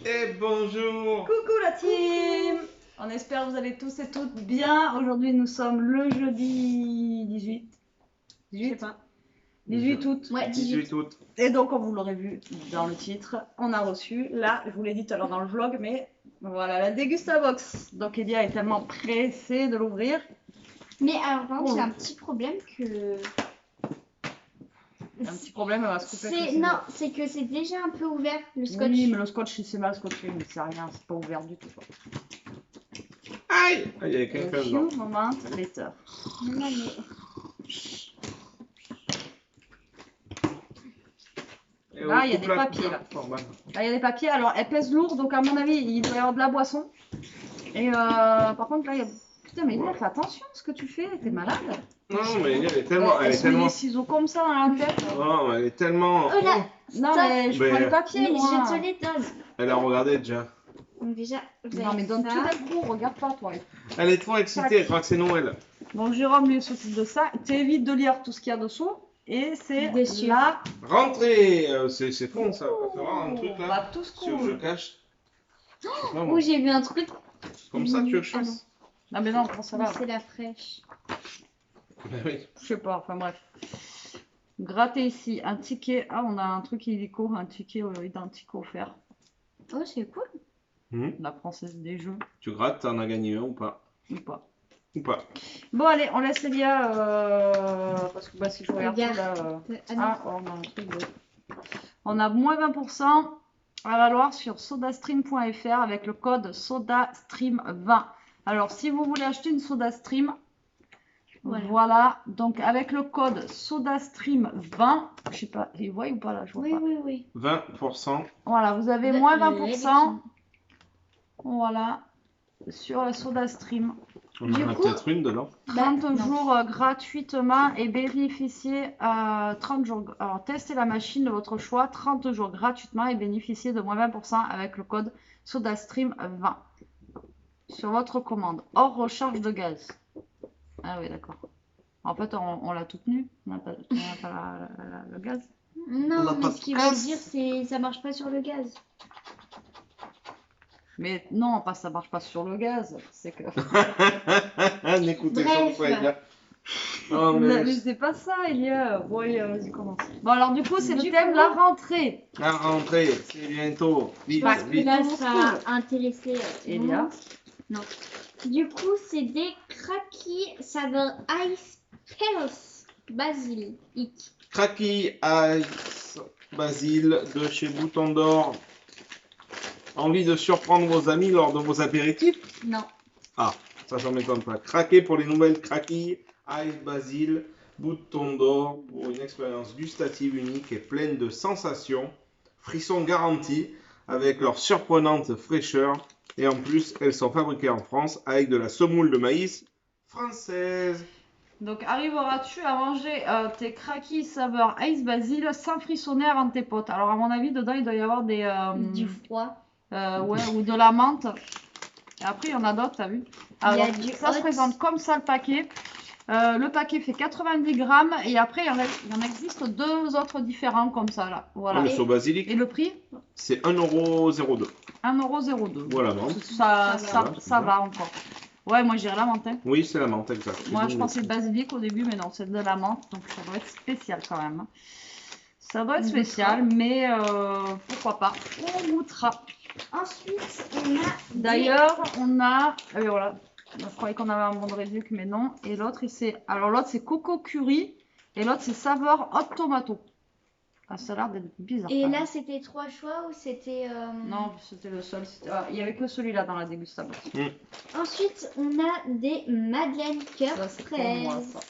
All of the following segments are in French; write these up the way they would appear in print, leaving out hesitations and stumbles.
Et bonjour. Coucou la team. On espère que vous allez tous et toutes bien. Aujourd'hui nous sommes le jeudi 18. Je sais pas. 18 août. Ouais, 18. août. Et donc comme vous l'aurez vu dans le titre, on a reçu, là je vous l'ai dit tout à l'heure dans le vlog, mais voilà la Dégustabox. Donc Elia est tellement pressée de l'ouvrir. Mais alors, par contre, Oh. j'ai un petit problème que. Un petit problème, elle va se couper avec le C'est ciseau. non, c'est que c'est déjà un peu ouvert le scotch. Oui, mais le scotch c'est mal scotché, mais c'est rien, c'est pas ouvert du tout. Aïe. Ah, il y a A quelqu'un few dedans. moments later. Non, mais Et Là, on il y a coupe des la papiers, couleur. là. Oh, bah. Là, il y a des papiers. Alors, elle pèse lourd, donc à mon avis, il doit y avoir de la boisson. Et par contre, là, il y a... Putain, mais Elia, fais attention à ce que tu fais. T'es malade. Non, mais elle est tellement. Elle Elle est se met tellement. les ciseaux comme ça dans la tête. Non, mais elle est tellement. Oh là. Non, Stop. mais je Mais- prends les papiers, Mais moi. je te les donne. Elle a regardé déjà. Donc déjà, vous Non, avez mais donne ça. tout d'un coup. Regarde pas, toi. Elle est trop excitée, elle croit que c'est Noël. Donc, Jérôme, lui, s'occupe de ça. T'évites de lire tout ce qu'il y a dessous. Et c'est Dessus. là. Rentrez. C'est con ça. On va faire un truc là. Bah, tout ce Si je qu'on... cache. Je sais pas, moi. Oh, j'ai vu un truc. Comme ça, tu veux que je Ah non. fasse? Non, mais non, prends ça là. C'est la fraîche. Ben oui. Je sais pas, enfin bref. Gratter ici, un ticket. Ah, on a un truc illico, un ticket identique offert. Oh, c'est cool. La française des jeux, Tu grattes, t'en as gagné un ou pas? ou pas. Ou pas? Bon, allez, on laisse Elia. Parce que bah, si je regarde Regarde. là. Ah non. Ah, on a un truc de... On a moins 20% à valoir sur sodastream.fr avec le code SODASTREAM20. Alors, si vous voulez acheter une SodaStream, voilà. Donc, avec le code SODASTREAM20, je sais pas, ils voient ou pas là, je vois Oui, pas. oui, oui. 20%. Voilà, vous avez moins 20%. Voilà, sur la SodaStream. On Du en a coup- peut-être une dedans. 30 non. jours gratuitement et bénéficiez 30 jours. Alors, testez la machine de votre choix 30 jours gratuitement et bénéficiez de moins 20% avec le code SodaStream20 sur votre commande, hors recharge de gaz. Ah oui, d'accord. En fait, on l'a toute nue. On n'a pas, le gaz. Non, On a mais pas ce qu'il de veut gaz. dire, c'est ça marche pas sur le gaz. Mais non, pas ça marche pas sur le gaz. C'est que. N'écoutez Bref. pas Elia. Oh, mais Mais c'est pas ça, il y a. Bon, vas-y, commence. Bon, alors du coup, c'est le Du thème coup- la rentrée. la rentrée, c'est bientôt. Je Vite, pense que vite. là, Tout ça cool. a intéressé Elia. Non. Du coup, c'est des craquis saveur ice peros basil. Cracky Ice Basile de chez Bouton d'Or. Envie de surprendre vos amis lors de vos apéritifs? Non. Ça m'étonne pas. Craquez pour les nouvelles Cracky Ice Basile Bouton d'Or pour une expérience gustative unique et pleine de sensations. Frissons garantis avec leur surprenante fraîcheur. Et en plus, elles sont fabriquées en France avec de la semoule de maïs française. Donc, arriveras-tu à manger tes craquis saveur ice basil sans frissonner avant tes potes? Alors, à mon avis, dedans, il doit y avoir des. Du froid. Ouais, ou de la menthe. Et après, il y en a d'autres, t'as vu? Alors, du ça se hot. présente comme ça le paquet. Le paquet fait 90 grammes et après, il y en existe deux autres différents comme ça, là. Voilà. On est sur basilic. Et le prix? C'est 1,02 €. 1,02 €. Voilà, non? Ça va encore. Ouais, moi j'irais la menthe. Hein. Oui, c'est la menthe, exact. Moi je pensais basilic au début, mais non, c'est de la menthe, donc ça doit être spécial quand même. hein. Ça doit être On spécial, mais pourquoi pas. On goûtera. Ensuite, on a D'ailleurs, on a. Voilà. Je croyais qu'on avait un bon de réduc, mais non. Et l'autre, alors l'autre c'est coco curry et l'autre c'est saveur hot tomato. Ah, ça a l'air d'être bizarre. Et quand là, même. c'était 3 choix ou c'était. Non, c'était le seul. Il y avait que celui-là dans la dégustation. Ensuite, on a des madeleines cœur Ça, c'est pour moi, fraise. ça.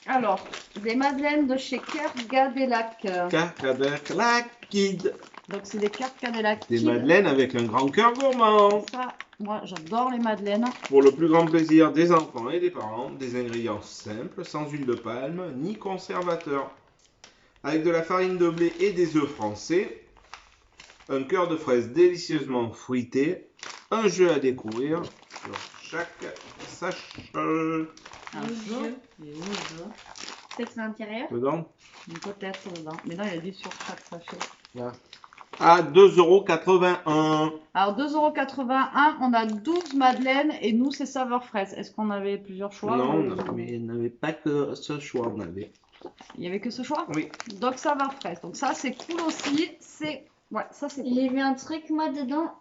Alors, des madeleines de chez Kergadelac. Cacadec, la kid. Donc, c'est des Kergadelac. Des madeleines avec un grand cœur gourmand. Ça, moi, j'adore les madeleines. Pour le plus grand plaisir des enfants et des parents, des ingrédients simples, sans huile de palme ni conservateur. Avec de la farine de blé et des œufs français, un cœur de fraise délicieusement fruité, un jeu à découvrir sur chaque sachet. Un Le jeu. jeu. Il y a où, le jeu Peut-être l'intérieur. Dedans, Peut-être dedans. Mais non, il y a dit sur chaque sachet. là. à 2,81 €. Alors 2,81 €, on a 12 madeleines et nous c'est saveur fraise. Est-ce qu'on avait plusieurs choix Non, ou- mais il n'avait pas que ce choix, on avait. Il y avait que ce choix? Oui. Donc saveur fraise. Donc ça c'est cool aussi. C'est ouais, ça c'est cool. J'ai vu un truc, moi, dedans.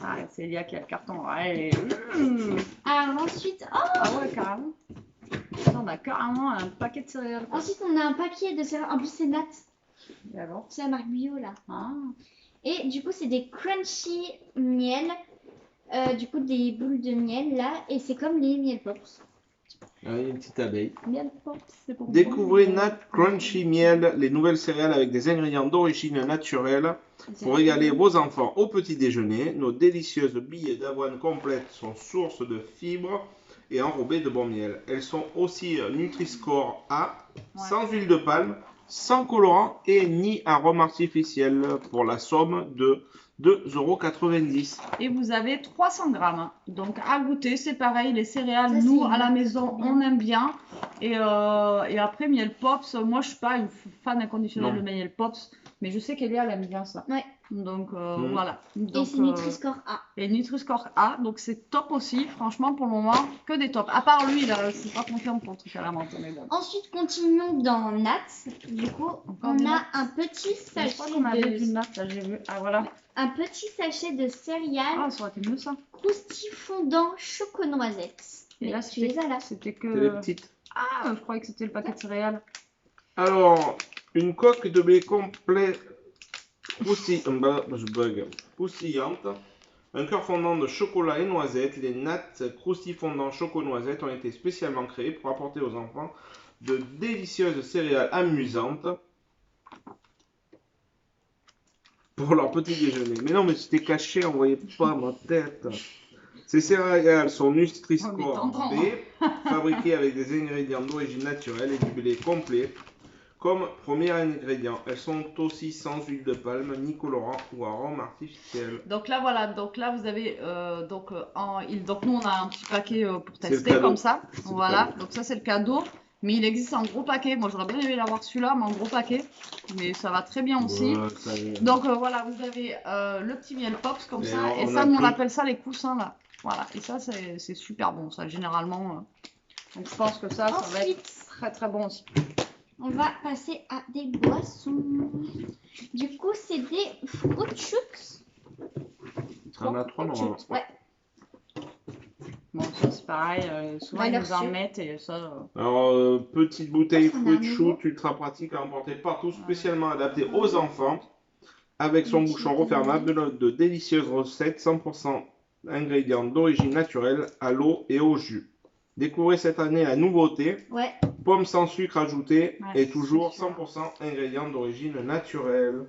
Ah, c'est Elia qui a le carton. Ouais. Alors, ensuite, oh, Ah ouais, carrément. On a carrément un paquet de céréales. quoi. ensuite, on a un paquet de céréales. En plus, c'est Nat. Et alors? C'est la marque bio, là. Ah. Et du coup, c'est des crunchy miel. Du coup, des boules de miel, là. Et c'est comme les miel pops. Ah, il y a une petite abeille. Miel pop, c'est pour Découvrez moi. Nat Crunchy Miel, les nouvelles céréales avec des ingrédients d'origine naturelle pour régaler vos enfants au petit déjeuner. Nos délicieuses billes d'avoine complètes sont source de fibres et enrobées de bon miel. Elles sont aussi Nutri-Score A, Ouais. sans huile de palme, sans colorant et ni arôme artificiel pour la somme de 2,90 €. Et vous avez 300 grammes. Donc à goûter, c'est pareil. Les céréales, Ça, nous, c'est à la bien. maison, on aime bien. Et après, miel pops, moi, je suis pas une fan inconditionnelle Non. de miel pops. Mais je sais qu'Elia, elle aime bien ça. Ouais. Donc Mhm. voilà. Et Donc, c'est Nutri-Score A. et Nutri-Score A, donc c'est top aussi. Franchement, pour le moment, que des tops. À part lui, là, je suis pas confiante pour le truc à la menthe. Mais bon. Ensuite, continuons dans Nat. Du coup, on du a Nat. un petit Je crois qu'on avait du sachet nat, là, j'ai vu. Ah voilà. un petit sachet de céréales Ah, ça aurait été mieux ça. croustifondant choco-noisette. Et Mais là, tu les as là. c'était C'est les que. petites. Ah, je croyais que c'était le paquet de céréales. Alors, une coque de blé complet croustillante, un cœur fondant de chocolat et noisettes. Les nattes croustifondants choco-noisettes ont été spécialement créés pour apporter aux enfants de délicieuses céréales amusantes pour leur petit déjeuner. Mais non, mais c'était caché, on voyait pas ma tête. Ces céréales sont Oh, mais Nutri-Score t'entends, B, fabriquées avec des ingrédients d'origine naturelle et du blé complet. Comme premier ingrédient, elles sont aussi sans huile de palme, ni colorant ou arôme artificiel. Donc là, voilà. Donc là, vous avez. Donc nous, on a un petit paquet pour C'est le tester cadeau. comme ça. C'est le Voilà. cadeau. Donc ça, c'est le cadeau. Mais il existe en gros paquet. Moi, j'aurais bien aimé l'avoir celui-là, mais en gros paquet. Mais ça va très bien aussi. Ouais, ça y est. Donc voilà, vous avez le petit miel pops comme Et ça. on Et a ça, nous, on tout. appelle ça les coussins là. Voilà. Et ça, c'est super bon, ça, généralement. Donc je pense que ça va être Ensuite, très très bon aussi. on va passer à des boissons. Du coup, c'est des fruit shoots. On a trois normalement. Ouais. Bon, ça, c'est pareil. Souvent, ils Valeur nous en sûre. mettent et ça. Alors, petite bouteille Ah, ça en a un fruit nouveau. shoot ultra pratique à emporter partout, spécialement adaptée aux enfants, avec son Petit bouchon refermable, de délicieuses recettes 100% ingrédients d'origine naturelle, à l'eau et au jus. Découvrez cette année la nouveauté, Ouais. pommes sans sucre ajouté Ouais, et toujours c'est sûr. 100% ingrédients d'origine naturelle.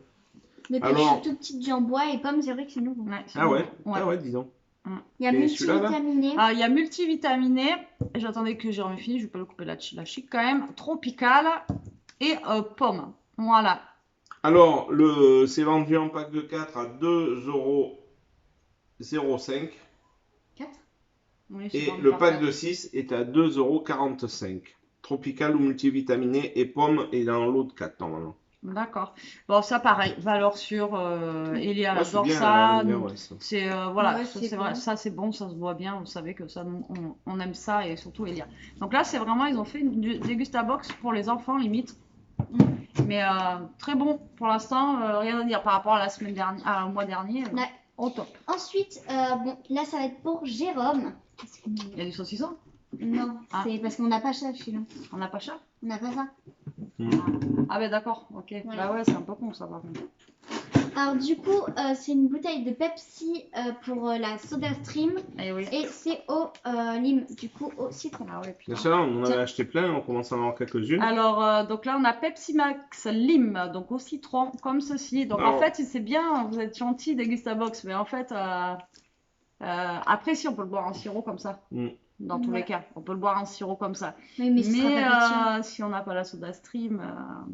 Le Alors- petit tout petit en bois et pommes, c'est vrai que c'est nouveau. Ouais, c'est Ah ouais, bon. ah ouais, dis donc. Il y a Et celui-là, là multivitaminé. Ah, il y a multivitaminé. J'attendais que Jérôme fini, je vais pas le couper la chic quand même. Tropical et pomme. Voilà. Alors, c'est vendu en pack de 4 à 2,05 €. 4. Oui, c'est Et vendu le par pack quatre. de 6 est à 2,45 €. Tropical ou multivitaminé et pomme est dans l'eau de 4 normalement. D'accord. Bon, ça pareil, valeur sûre. Elia Ouais, c'est adore bien, ça. elle aime bien, ouais, ça. C'est voilà, Ouais, ça, c'est c'est vrai, bon. ça c'est bon, ça se voit bien. Vous savez que ça, on aime ça et surtout Elia. Donc là, c'est vraiment, ils ont fait une dégustabox pour les enfants limite. Mais très bon pour l'instant, rien à dire par rapport à la semaine dernière, au mois dernier. Ouais. Au top. Ensuite, bon, là, ça va être pour Jérôme. Il y a du saucisson. Non, Ah. c'est parce qu'on n'a pas ça celui-là. On n'a pas ça. On n'a pas ça. Ah ben d'accord, ok. Voilà. Bah ouais, c'est un peu con ça par contre. Alors, du coup, c'est une bouteille de Pepsi pour la Soda Stream. Eh oui. Et c'est au lime, du coup, au citron. Ah ouais, putain. Bien sûr, on en avait acheté plein, on commence à en avoir quelques-unes. Alors, donc là, on a Pepsi Max Lime, donc au citron, comme ceci. Donc Alors- en fait, c'est bien, vous êtes gentil, Degustabox, mais en fait, après, si, on peut le boire en sirop comme ça. Mm. Dans tous Ouais. les cas, on peut le boire en sirop comme ça. Oui, mais ce sera pas pétillant. Si on n'a pas la Soda Stream,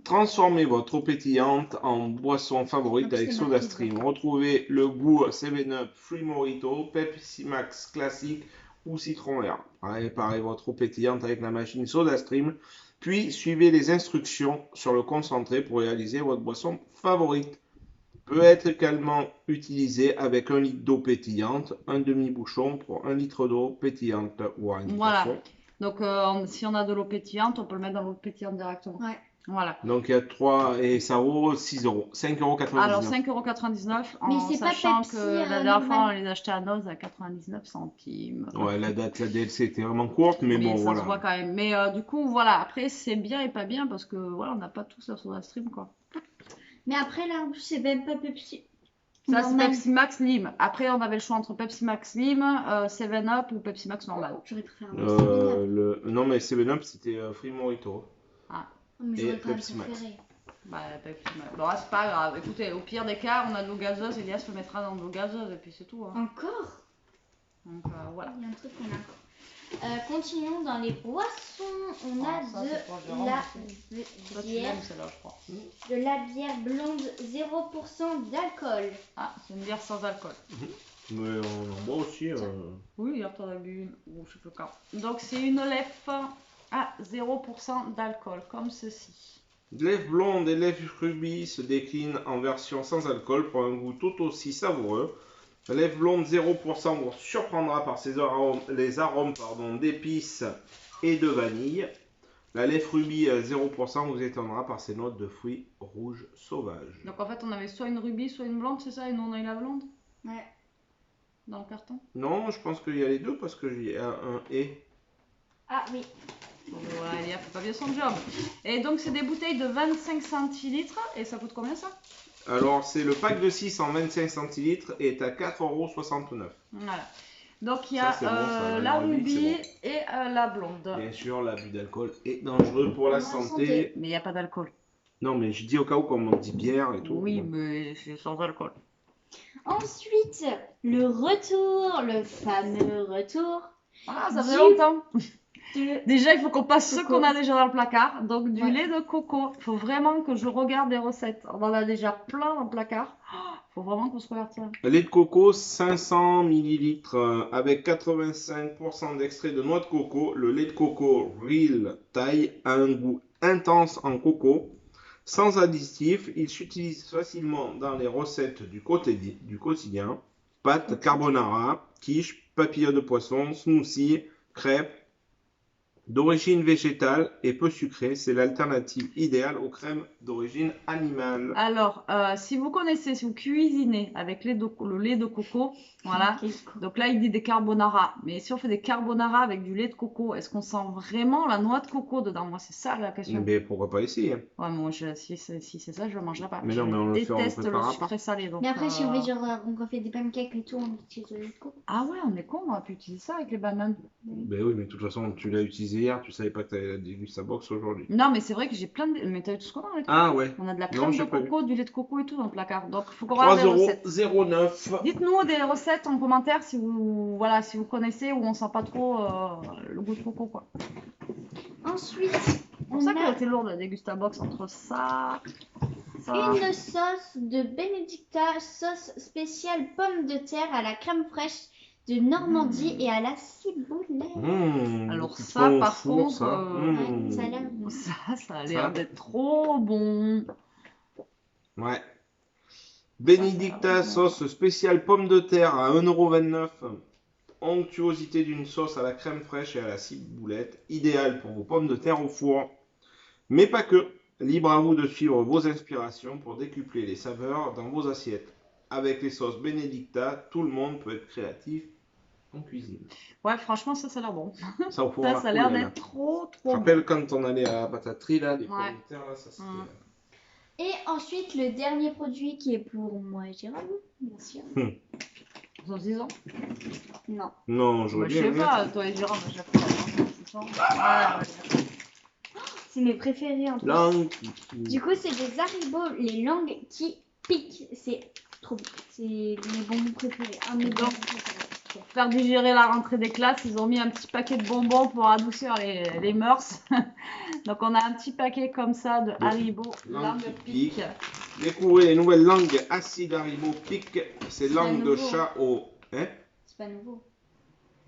Transformez votre eau pétillante en boisson favorite En plus, avec c'est Soda marqué, Stream. Retrouvez le goût 7-Up Free Mojito, Pepsi Max classique ou citron vert. Réparez votre eau pétillante avec la machine Soda Stream, puis suivez les instructions sur le concentré pour réaliser votre boisson favorite. Peut être également utilisé avec 1 litre d'eau pétillante, un demi-bouchon pour 1 litre d'eau pétillante ou à Voilà. indication. Donc, si on a de l'eau pétillante, on peut le mettre dans l'eau pétillante directement. Ouais. Voilà. Donc il y a 3 et ça vaut 6 euros, 5,99 €. Alors, 5,99 € Mais en c'est pas sachant Pepsi, que la dernière fois, on normal. les achetait à Noz à 99 centimes. Ouais, la date, la DLC était vraiment courte, mais bon, ça voilà. se voit quand même. Mais du coup, voilà. Après, c'est bien et pas bien parce que voilà, on n'a pas tous la Soda Stream, quoi. Mais après, là, en plus, c'est même pas Pepsi. Ça, c'est Normal. Pepsi Max Slim. Après, on avait le choix entre Pepsi Max Slim, 7-Up ou Pepsi Max normal. J'aurais préféré un 7-Up. Non, mais 7-Up, c'était Free Morito. Mais et j'aurais quand même Pepsi Max. préféré. Bah, Pepsi Max. Bon, c'est pas grave. Écoutez, au pire des cas, on a de l'eau gazeuse. Elias le mettra dans de l'eau gazeuse et puis c'est tout. Hein. Encore? Donc voilà. Il y a un truc qu'on a encore. Continuons dans les boissons. On a ça, c'est pour Jérôme Toi, tu bière, l'aimes celle-là, je crois. de la bière blonde 0% d'alcool. Ah, c'est une bière sans alcool. Mais on en boit aussi. Oui, hier t'en as bu une. Ou je sais pas quand. Donc, c'est une lèvre à 0% d'alcool, comme ceci. Lèvres blondes et lèvres rubis se déclinent en version sans alcool pour un goût tout aussi savoureux. La lèvre blonde 0% vous surprendra par les arômes d'épices et de vanille. La lèvre rubis 0% vous étonnera par ses notes de fruits rouges sauvages. Donc, en fait, on avait soit une rubis, soit une blonde, c'est ça? Et nous, on a eu la blonde Ouais. dans le carton. Non, je pense qu'il y a les deux parce qu'il y a un et. Ah oui. Voilà, Elia fait pas bien son job. Et donc, c'est des bouteilles de 25 centilitres. Et ça coûte combien, ça? Alors, c'est le pack de 6 en 25 centilitres et est à 4,69 €. Voilà. Donc, il y a Ça, c'est bon, ça, la rubis, rubis c'est et la blonde. Bien sûr, l'abus d'alcool est dangereux pour la santé. Mais il n'y a pas d'alcool. Non, mais je dis au cas où, comme on dit bière et tout. Oui, bon. mais c'est sans alcool. Ensuite, le retour, le fameux retour. Ah, ça fait Du- longtemps. de- Déjà, il faut qu'on passe ce Coco. qu'on a déjà dans le placard. Donc, du Ouais. lait de coco. Il faut vraiment que je regarde les recettes. On en a déjà plein dans le placard. Il faut vraiment qu'on se regarde ça. Lait de coco, 500 ml avec 85% d'extrait de noix de coco. Le lait de coco Real Thai a un goût intense en coco. Sans additifs, il s'utilise facilement dans les recettes du quotidien. Pâtes, carbonara, quiche, papillotes de poisson, smoothie, crêpes. D'origine végétale et peu sucrée, c'est l'alternative idéale aux crèmes d'origine animale. Alors, si vous connaissez, si vous cuisinez avec le lait de coco, voilà. Donc là, il dit des carbonara. Mais si on fait des carbonara avec du lait de coco, est-ce qu'on sent vraiment la noix de coco dedans? Moi, c'est ça la question. Mais pourquoi pas essayer? Ouais, moi, si c'est ça, je le mangerai pas. Mais non, mais on le fait, on le déteste le préparera sucré salé. Donc, Mais après, si on veut genre, on refait des pancakes et tout, on utilise le lait de coco. Ah ouais, on est con, on aurait pu utiliser ça avec les bananes. Ben oui, mais de toute façon, tu l'as utilisé hier, tu savais pas que tu avais la Dégustabox aujourd'hui. Non, mais c'est vrai que j'ai plein de... Mais t'as eu tout ce qu'on a avec Ah ouais. On a de la Non, crème j'ai de pas vu. coco, du lait de coco et tout dans le placard. Donc, il faut qu'on regarde les recettes. 3,09 €. Dites-nous des recettes en commentaire si vous, voilà, si vous connaissez ou on sent pas trop le goût de coco, quoi. Ensuite, C'est pour on ça qu'elle a était lourde, la Dégustabox, entre ça... une sauce de Benedicta, sauce spéciale pomme de terre à la crème fraîche de Normandie et à la ciboulette. Alors beaucoup ça, trop au par four, contre, ça. Ouais, ça a l'air bon. ça a l'air d'être trop bon. Ouais. Benedicta sauce spéciale pomme de terre à 1,29 €. Onctuosité d'une sauce à la crème fraîche et à la ciboulette, idéale pour vos pommes de terre au four. Mais pas que. Libre à vous de suivre vos inspirations pour décupler les saveurs dans vos assiettes. Avec les sauces Benedicta, tout le monde peut être créatif en cuisine. Ouais, franchement, ça a l'air bon. Ça, au four, Ça a l'air cool, là. d'être trop Je bon. me rappelle quand on allait à la pataterie, là, les pommes Ouais. de terre, là, ça c'était... Et ensuite, le dernier produit qui est pour moi et Jérôme, bien sûr. Saucisson. Non. Non, j'aurais Moi, je bien sais aimé. pas, toi et Jérôme, à chaque fois. Saucisson. Voilà, ouais. C'est mes préférés en tout cas. Langue. Du coup, c'est des Haribo, les langues qui piquent. C'est trop bon. C'est mes bonbons préférés. Un de mes bonbons préférés. Pour faire digérer la rentrée des classes, ils ont mis un petit paquet de bonbons pour adoucir les mœurs. Donc on a un petit paquet comme ça de Haribo langue qui pique. Découvrez les nouvelles langues acides Haribo Pic. Ces langues de nouveau. chat au... Hein? C'est pas nouveau.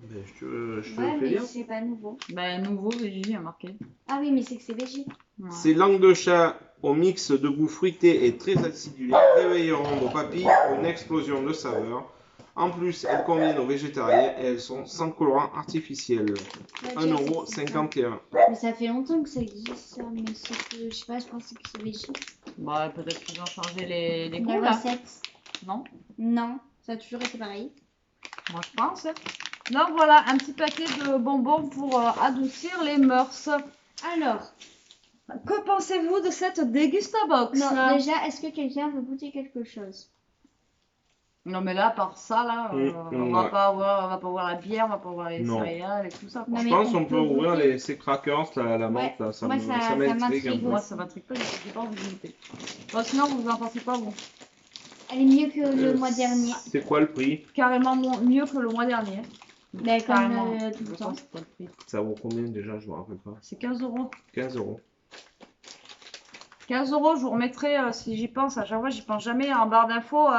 Ben, je te Ouais, le fais mais lire. c'est pas nouveau. Ben, nouveau, VJ a marqué. Ah oui, mais c'est que c'est végé. Ouais. Ces langues de chat au mix de goût fruité et très acidulé réveilleront vos papilles pour une explosion de saveurs. En plus, elles conviennent aux végétariens et elles sont sans colorant artificiel. Ouais, déjà, c'est 1,51 €. Mais ça fait longtemps que ça existe, ça. Mais c'est que, je sais pas, je pensais que c'est végé. Bah, peut-être qu'ils ont changé les La goûts, là. recette. Non? Non, ça a toujours été pareil. Moi, je pense. Donc, voilà, un petit paquet de bonbons pour adoucir les mœurs. Alors, Que pensez-vous de cette Dégustabox? non, déjà, est-ce que quelqu'un veut goûter quelque chose? Non, mais là, à part ça, là, on va ouais. pas avoir la bière, on va pas avoir les Non. céréales et tout ça, quoi. Non, Je mais pense on qu'on peut peut ouvrir goûter. ces crackers, la menthe, là, ça moi, me- ça ça m'intrigue un m'intrigue peu. Moi, ça m'intrigue pas, j'ai pas envie de goûter. Bon, sinon, vous en pensez pas, vous? Elle est mieux que le mois dernier. C'est quoi le prix? Carrément mieux que le mois dernier. Mais comme Carrément. tout le temps. C'est quoi le prix? Ça vaut combien déjà? Je me rappelle pas. C'est 15 €. 15 €. 15 €, je vous remettrai, si j'y pense, à chaque fois, j'y pense jamais, en barre d'infos,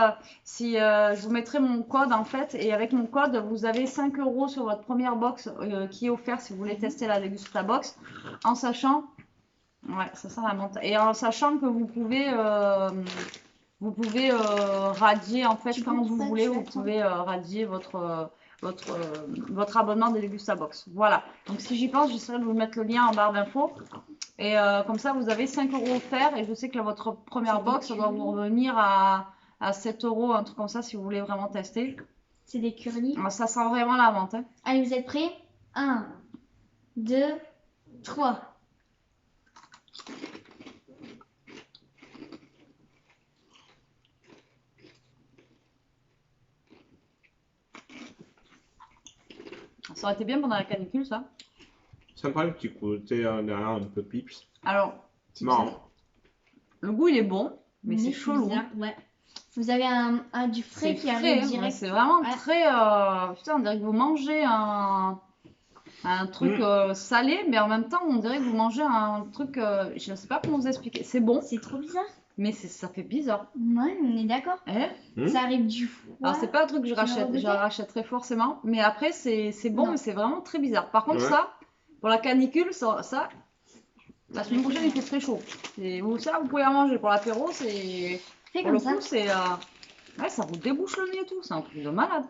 si je vous mettrai mon code en fait, et avec mon code, vous avez 5 € sur votre première box qui est offert si vous voulez tester la Dégustabox, en sachant, ouais, ça sent la menthe, et en sachant que vous pouvez radier en fait Tu quand goûtes vous pas, voulez, tu vous attends. pouvez radier votre abonnement de Dégustabox. Voilà, donc si j'y pense, j'essaierai de vous mettre le lien en barre d'infos. Et comme ça, vous avez 5 € offerts. Et je sais que votre première C'est box, ça doit vous revenir à 7 €, un truc comme ça, si vous voulez vraiment tester. C'est des curlis. Ça sent vraiment la menthe. Hein. Allez, vous êtes prêts? 1, 2, 3. Ça aurait été bien pendant la canicule, ça. Sympa le petit côté derrière un peu pips. Alors, Marrant. le goût, il est bon, mais c'est chelou. bizarre, ouais. Vous avez du frais C'est qui frais, arrive hein, direct. c'est vraiment Ouais. très... putain, on dirait que vous mangez un truc salé, mais en même temps, on dirait que vous mangez un truc... je ne sais pas comment vous expliquer. C'est bon, C'est trop bizarre. mais ça fait bizarre. Ouais, on est d'accord. Eh Ça arrive du foie. Alors, c'est pas un truc que Tu l'as je regoûté rachèterais forcément, mais après, c'est bon, Non. mais c'est vraiment très bizarre. Par contre, Ouais. ça, pour la canicule, ça, la semaine prochaine, il fait très chaud. Ça, vous pouvez en manger pour l'apéro, c'est. Fais Pour comme le ça. coup, c'est. Ouais, ça vous débouche le nez et tout, c'est un truc de malade.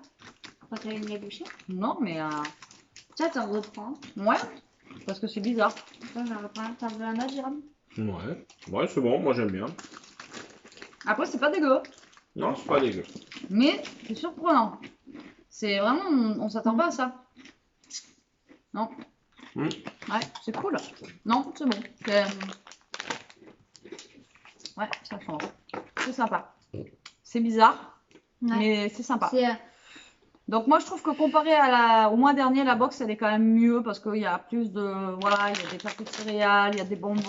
Quand tu as une bouchée. Non, mais. Tu t'en reprends. Ouais, parce que c'est bizarre. Attends, j'en reprends. T'en veux un autre, Jérôme? Ouais. Ouais, c'est bon, moi j'aime bien. Après, c'est pas dégueu, Non, c'est pas dégueu. mais c'est surprenant. C'est vraiment. On s'attend pas à ça. Non. Mm. Ouais, c'est cool. Non, c'est bon. Ouais, ça change. C'est sympa. C'est bizarre, Ouais. mais c'est sympa. C'est Donc moi, je trouve que comparé au mois dernier, la box, elle est quand même mieux parce qu'il y a plus de... Voilà, il y a des paquets de céréales, il y a des bonbons,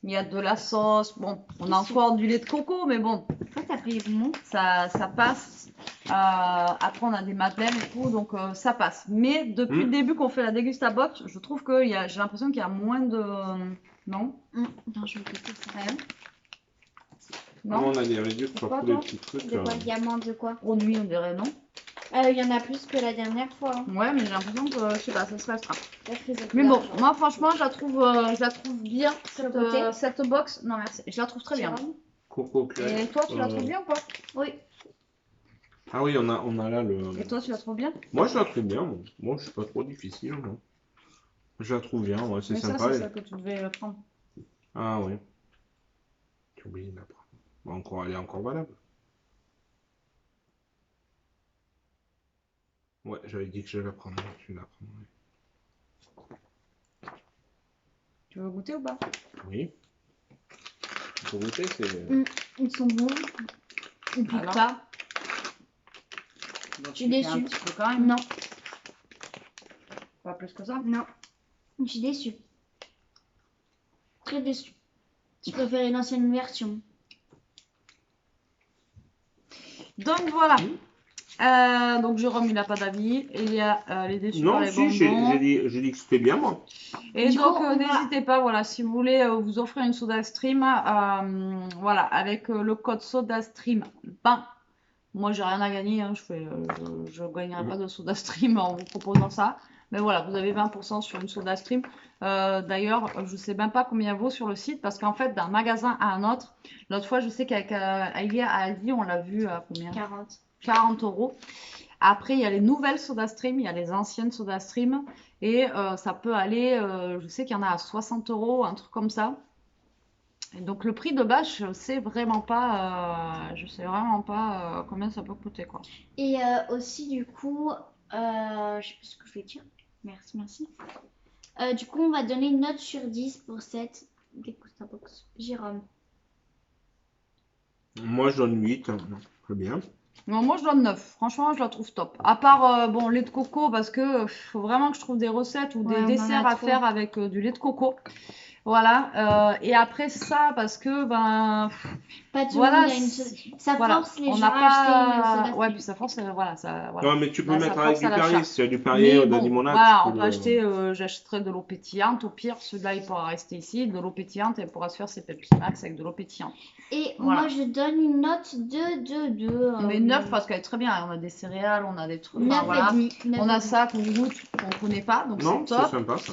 il y a de la sauce. Bon, on a encore du lait de coco, mais bon, toi, t'as pris le bon. ça passe. Après, on a des madeleines et tout, donc ça passe. Mais depuis le début qu'on fait la Dégustabox, je trouve que j'ai l'impression qu'il y a moins de... Non? Attends, je vais goûter ça. Ouais. Non, Non? on a des réduits sur Pourquoi, tous les toi petits trucs. De quoi? Diamant, de quoi? Produit, on dirait, non? Il y en a plus que la dernière fois. Hein. Ouais, mais j'ai l'impression que, je sais pas, ça se restera. Parce que ça Mais fait bon, l'argent. moi franchement, je la trouve bien, Sur le côté cette box. Non, merci. Je la trouve très bien. Jérôme? Coco clair. Et toi, tu la trouves bien ou pas? Oui. Ah oui, on a là le. Et toi, tu la trouves bien? Moi, je la trouve bien. Moi, je suis pas trop difficile. Moi. Je la trouve bien, ouais, c'est Mais sympa. ça, c'est ça que tu devais prendre. Ah oui. J'ai oublié de la prendre. Bon, elle est encore valable. Ouais, j'avais dit que je la prendrais. Je la prendrais. Tu veux goûter ou pas? Oui. Pour goûter, c'est. Ils sont bons. Ils piquent Alors pas. Donc, Je suis tu fais déçue. un petit peu quand même. Non. Pas plus que ça. Non. Je suis déçue. Très déçue. Je préférais l'ancienne version. Donc voilà. Donc Jérôme, il n'a pas d'avis. Il y a les déçus par Non, les si, j'ai bonbons. dit que c'était bien, moi. Et Du donc, coup, on va- n'hésitez pas, voilà, si vous voulez vous offrir une SodaStream, voilà, avec le code SodaStream 20, Moi, j'ai rien à gagner. Hein. Je gagnerai pas de SodaStream en vous proposant ça. Mais voilà, vous avez 20% sur une SodaStream. D'ailleurs, je sais même pas combien vaut sur le site parce qu'en fait, d'un magasin à un autre, l'autre fois, je sais qu'avec Aïlia à Aldi, on l'a vu à combien? 40 €. Après, il y a les nouvelles SodaStream, il y a les anciennes SodaStream. Et ça peut aller, je sais qu'il y en a à 60 €, un truc comme ça. Et donc le prix de base, je sais vraiment pas combien ça peut coûter quoi. Et aussi, du coup, je sais plus ce que je vais dire. Merci. Du coup, on va donner une note sur 10 pour cette Degustabox. Jérôme. Moi, je donne 8. Très bien. Non, moi je donne 9. Franchement, je la trouve top. À part bon lait de coco parce que faut vraiment que je trouve des recettes ou des Ouais, on en a desserts à trop. faire avec du lait de coco. Voilà. Et après ça parce que ben Pas tout le voilà, monde a une ça voilà, force les on gens n'a à acheter une pas. SodaStream. Ouais, puis ça force, voilà, ça, voilà. Ouais, mais tu peux Là, ça mettre avec force à du l'achat. Perrier. Si tu as du Perrier Mais ou de la bon, limonade, voilà, tu on peux peut acheter, j'achèterai de l'eau pétillante. Au pire, celui-là, il pourra rester ici. De l'eau pétillante, elle pourra se faire ses Pepsi Max avec de l'eau pétillante. Et Voilà. moi, je donne une note de 2. Mais 9 parce qu'elle est très bien. On a des céréales, on a des trucs. 9 Enfin, voilà. et demi. 9 On et a demi. ça qu'on goûte, qu'on connaît pas, donc Non, c'est c'est top. sympa ça.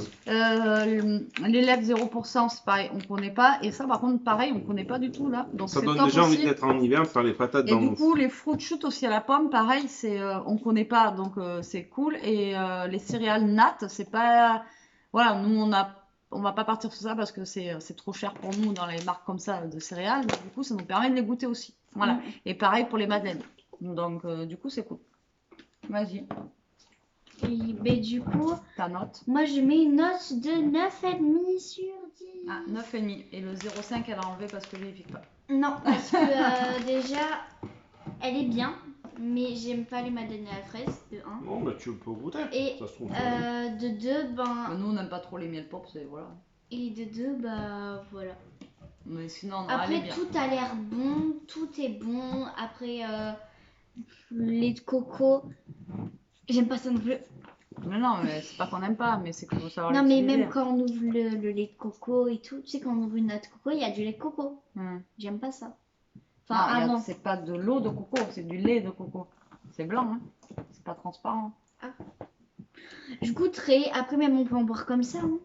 Les lèvres 0%, c'est pareil, on connaît pas. Et ça, par contre, pareil, on connaît pas du tout là. Donc Ça c'est donne top déjà envie aussi. d'être en hiver, faire les patates Et dans du le coup, les fruits shoot aussi à la pomme, pareil, on connaît pas, donc c'est cool. Et les céréales nat, c'est pas, voilà, nous on va pas partir sur ça parce que c'est trop cher pour nous dans les marques comme ça de céréales. Donc, du coup, ça nous permet de les goûter aussi. Voilà. Et pareil pour les madeleines. Donc du coup, c'est cool. Vas-y, Et, ben, du coup, ta note. moi, je mets une note de 9,5 sur 10. Ah, 9,5. Et le 0,5, elle a enlevé parce que lui, il pique pas. Non, parce que déjà, elle est bien, mais j'aime pas les madeleines à la fraise, de 1. Bon, bah tu peux goûter. Et Ça se trouve. de 2, ben. Nous, on n'aime pas trop les miel pops, et voilà. Et de 2, bah voilà. Mais sinon, non, elle est Après, bien. tout a l'air bon, tout est bon. Après, le lait de coco, j'aime pas ça non plus. Mais non, mais c'est pas qu'on n'aime pas, mais c'est qu'il faut savoir Non, mais l'utiliser. même quand on ouvre le lait de coco et tout, tu sais, quand on ouvre une noix de coco, il y a du lait de coco. J'aime pas ça. Enfin, Non, avant. c'est pas de l'eau de coco, c'est du lait de coco. C'est blanc, hein. C'est pas transparent. Je goûterai. Après, même on peut en boire comme ça. Hein.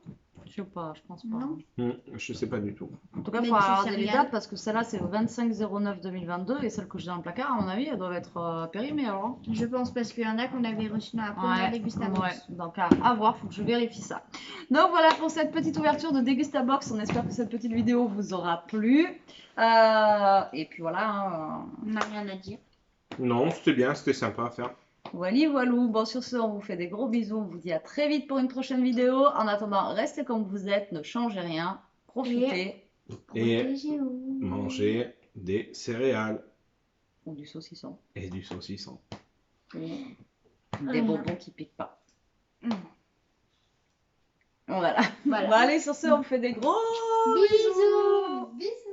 Je sais pas, je pense pas. Non. Je sais pas du tout. En tout cas, il Mais faut du regarder les céréales. dates parce que celle-là, c'est le 25/09/2022 et celle que j'ai dans le placard, à mon avis, elle doit être périmée alors. Hein. Je pense parce qu'il y en a qu'on avait reçu dans la première Degustabox. Ouais, donc à voir, faut que je vérifie ça. Donc voilà pour cette petite ouverture de Degustabox. On espère que cette petite vidéo vous aura plu. Et puis voilà. On n'a rien à dire. Non, c'était bien, c'était sympa à faire. Voilà, voilou. Bon, sur ce, on vous fait des gros bisous. On vous dit à très vite pour une prochaine vidéo. En attendant, restez comme vous êtes, ne changez rien, profitez. Et Protégez-vous. manger des céréales Ou du saucisson. et du saucisson. Ou des bonbons qui piquent pas. Voilà. Bon, allez, sur ce, on vous fait des gros Bisous. Bisous.